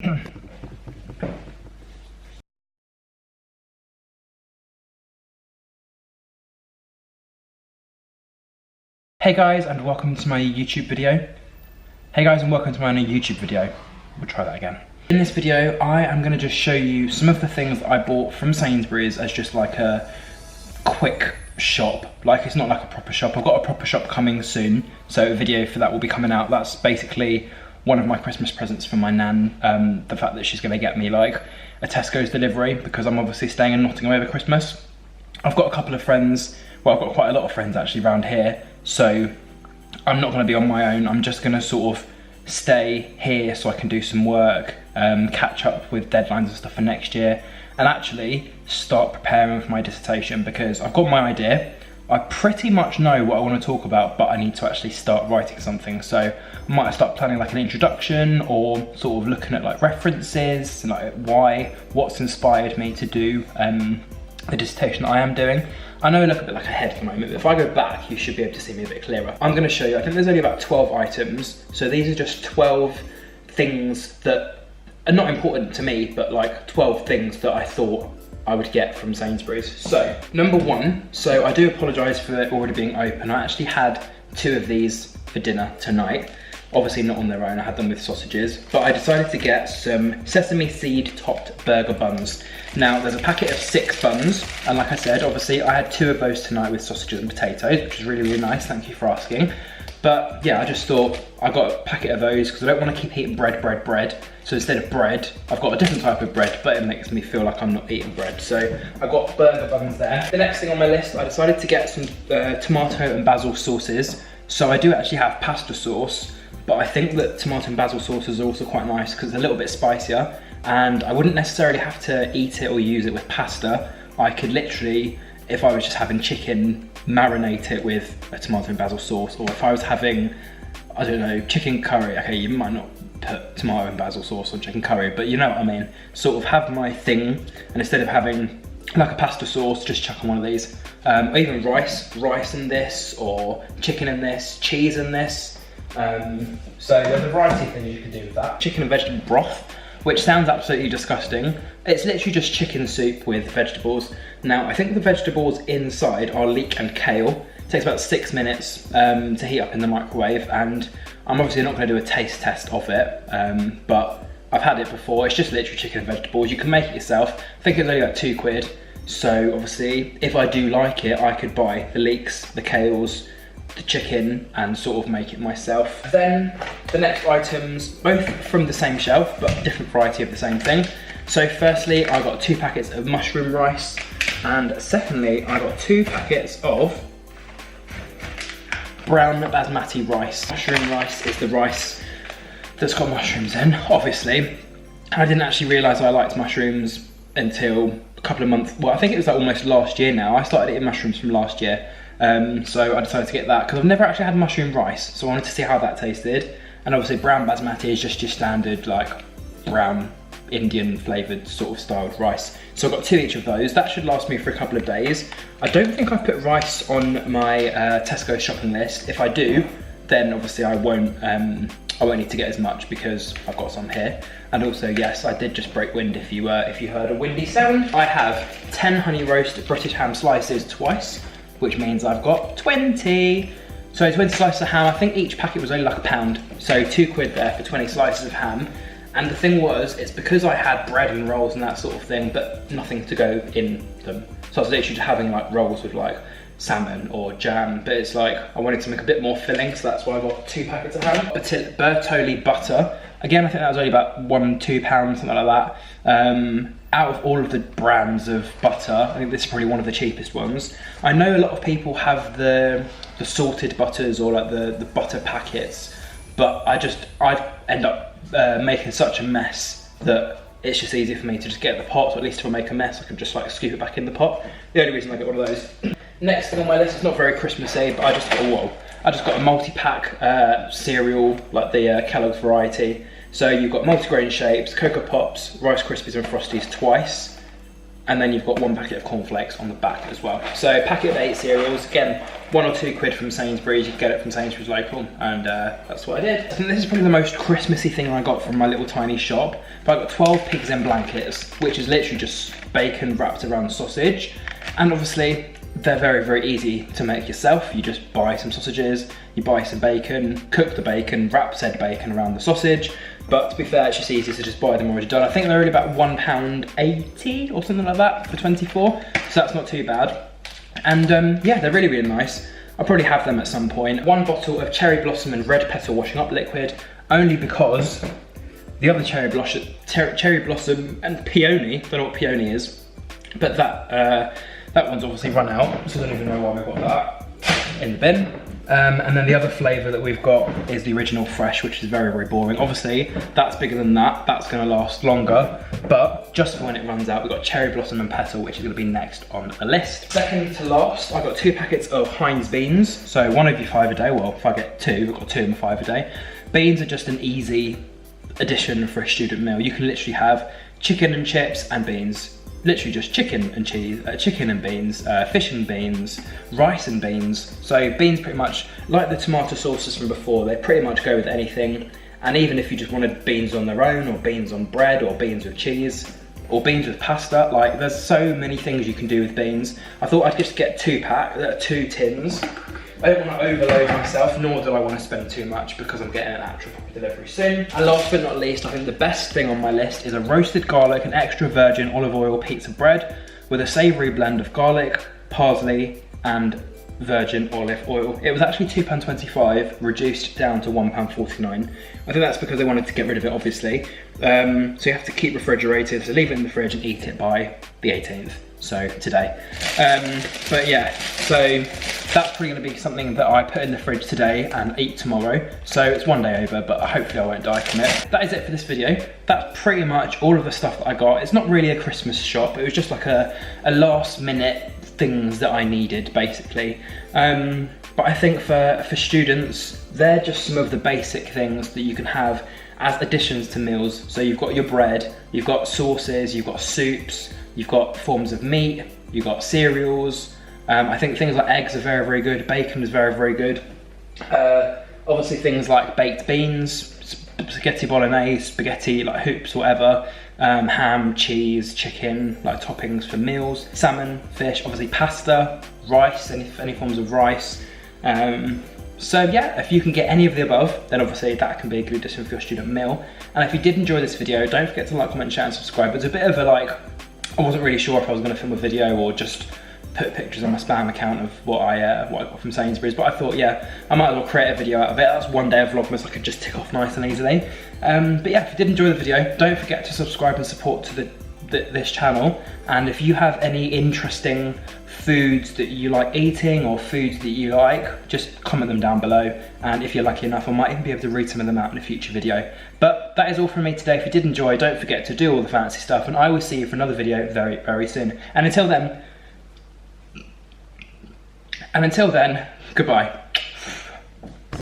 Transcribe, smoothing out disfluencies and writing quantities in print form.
Hey guys, and welcome to my YouTube video. Hey guys, and welcome to my new YouTube video. We'll try that again. In this video, I am going to just show you some of the things that I bought from Sainsburys as just like a quick shop. Like, it's not like a proper shop. I've got a proper shop coming soon, so a video for that will be coming out. That's basically one of my Christmas presents from my nan. The fact that she's going to get me like a Tesco's delivery, because I'm obviously staying in Nottingham over Christmas. I've got a couple of friends, well, I've got quite a lot of friends actually around here, so I'm not going to be on my own. I'm just going to sort of stay here so I can do some work, catch up with deadlines and stuff for next year, and actually start preparing for my dissertation, because I've got my idea. I pretty much know what I want to talk about, but I need to actually start writing something. So I might start planning like an introduction, or sort of looking at like references and like what's inspired me to do the dissertation that I am doing. I know I look a bit like a head at the moment, but if I go back, you should be able to see me a bit clearer. I'm going to show you, I think there's only about 12 items. So these are just 12 things that are not important to me, but like 12 things that I thought I would get from Sainsburys. So, number one, so I do apologise for it already being open. I actually had 2 of these for dinner tonight. Obviously not on their own, I had them with sausages, but I decided to get some sesame seed topped burger buns. Now, there's a packet of 6 buns, and like I said, obviously I had 2 of those tonight with sausages and potatoes, which is really, really nice, thank you for asking. But yeah, I just thought I got a packet of those because I don't want to keep eating bread. So instead of bread, I've got a different type of bread, but it makes me feel like I'm not eating bread. So I got burger buns there. The next thing on my list, I decided to get some tomato and basil sauces. So I do actually have pasta sauce, but I think that tomato and basil sauces are also quite nice because it's a little bit spicier, and I wouldn't necessarily have to eat it or use it with pasta. I could literally, if I was just having chicken, marinate it with a tomato and basil sauce, or if I was having, I don't know, chicken curry. Okay, you might not put tomato and basil sauce on chicken curry, but you know what I mean. Sort of have my thing, and instead of having like a pasta sauce, just chuck on one of these. Or even rice in this, or chicken in this, cheese in this. So there's a variety of things you can do with that. Chicken and vegetable broth, which sounds absolutely disgusting. It's literally just chicken soup with vegetables. Now, I think the vegetables inside are leek and kale. It takes about 6 minutes to heat up in the microwave, and I'm obviously not going to do a taste test of it, but I've had it before. It's just literally chicken and vegetables. You can make it yourself. I think it's only like £2. So obviously, if I do like it, I could buy the leeks, the kales, the chicken, and sort of make it myself. Then the next items, both from the same shelf, but different variety of the same thing. So firstly, I got 2 packets of mushroom rice, and secondly, I got 2 packets of brown basmati rice. Mushroom rice is the rice that's got mushrooms in, obviously. I didn't actually realise I liked mushrooms until a couple of months, well, I think it was like almost last year now. I started eating mushrooms from last year. So I decided to get that because I've never actually had mushroom rice, so I wanted to see how that tasted. And obviously brown basmati is just your standard like brown Indian flavoured sort of styled rice. So I've got 2 each of those. That should last me for a couple of days. I don't think I've put rice on my Tesco shopping list. If I do, then obviously I won't need to get as much because I've got some here. And also, yes, I did just break wind if you heard a windy sound. I have 10 honey roast British ham slices twice, which means I've got 20. So 20 slices of ham. I think each packet was only like £1. So £2 there for 20 slices of ham. And the thing was, it's because I had bread and rolls and that sort of thing, but nothing to go in them. So I was literally just having like rolls with like salmon or jam, but it's like, I wanted to make a bit more filling, so that's why I got 2 packets of ham. Bertolli butter. Again, I think that was only about £1, £2, something like that. Out of all of the brands of butter, I think this is probably one of the cheapest ones. I know a lot of people have the salted butters or like the butter packets, but I'd end up making such a mess that it's just easier for me to just get the pot, so at least if I make a mess, I can just like scoop it back in the pot. The only reason I get one of those. Next thing on my list is not very Christmassy, but I just got a multi-pack cereal, like the Kellogg's variety. So you've got multigrain shapes, Cocoa Pops, Rice Krispies and Frosties twice. and then you've got 1 packet of cornflakes on the back as well. So packet of 8 cereals, again, 1 or 2 quid from Sainsburys. You can get it from Sainsburys local, and that's what I did. I think this is probably the most Christmassy thing I got from my little tiny shop. But I got 12 pigs in blankets, which is literally just bacon wrapped around sausage. And obviously, they're very, very easy to make yourself. You just buy some sausages, you buy some bacon, cook the bacon, wrap said bacon around the sausage. But to be fair, it's just easy to just buy them already done. I think they're only about £1.80 or something like that for 24, so that's not too bad. And yeah, they're really, really nice. I'll probably have them at some point. 1 bottle of cherry blossom and red petal washing up liquid, only because the other cherry blossom and peony, don't know what peony is, but that one's obviously run out, so I don't even know why we got that in the bin. And then the other flavour that we've got is the original fresh, which is very, very boring. Obviously, that's bigger than that. That's going to last longer. But just for when it runs out, we've got cherry blossom and petal, which is going to be next on the list. Second to last, I've got 2 packets of Heinz beans. So 1 over 5 a day. Well, if I get 2, we've got 2 and 5 a day. Beans are just an easy addition for a student meal. You can literally have chicken and chips and beans. Literally just chicken and cheese, chicken and beans, fish and beans, rice and beans. So beans pretty much, like the tomato sauces from before, they pretty much go with anything. And even if you just wanted beans on their own, or beans on bread, or beans with cheese, or beans with pasta, like there's so many things you can do with beans. I thought I'd just get 2 tins. I don't want to overload myself, nor do I want to spend too much because I'm getting an actual proper delivery soon. And last but not least, I think the best thing on my list is a roasted garlic and extra virgin olive oil pizza bread with a savoury blend of garlic, parsley and virgin olive oil. It was actually £2.25, reduced down to £1.49. I think that's because they wanted to get rid of it, obviously. So you have to keep refrigerated, so leave it in the fridge and eat it by the 18th. So today. But yeah, so that's probably going to be something that I put in the fridge today and eat tomorrow. So it's 1 day over, but hopefully I won't die from it. That is it for this video. That's pretty much all of the stuff that I got. It's not really a Christmas shop. It was just like a last minute things that I needed, basically. But I think for students, they're just some of the basic things that you can have as additions to meals. So you've got your bread, you've got sauces, you've got soups, you've got forms of meat, you've got cereals. I think things like eggs are very, very good. Bacon is very, very good. Obviously things like baked beans, spaghetti bolognese, spaghetti like hoops, whatever. Ham, cheese, chicken, like toppings for meals. Salmon, fish, obviously pasta, rice, any forms of rice. So yeah, if you can get any of the above, then obviously that can be a good addition for your student meal. And if you did enjoy this video, don't forget to like, comment, share and subscribe. It's a bit of a like, I wasn't really sure if I was going to film a video or just put pictures on my spam account of what I got from Sainsburys, but I thought, yeah, I might as well create a video out of it. That's 1 day of Vlogmas I could just tick off nice and easily. But yeah, if you did enjoy the video, don't forget to subscribe and support to this channel. And if you have any interesting foods that you like eating or foods that you like, just comment them down below. And if you're lucky enough, I might even be able to read some of them out in a future video. But that is all from me today. If you did enjoy, don't forget to do all the fancy stuff, and I will see you for another video very, very soon. And until then, goodbye.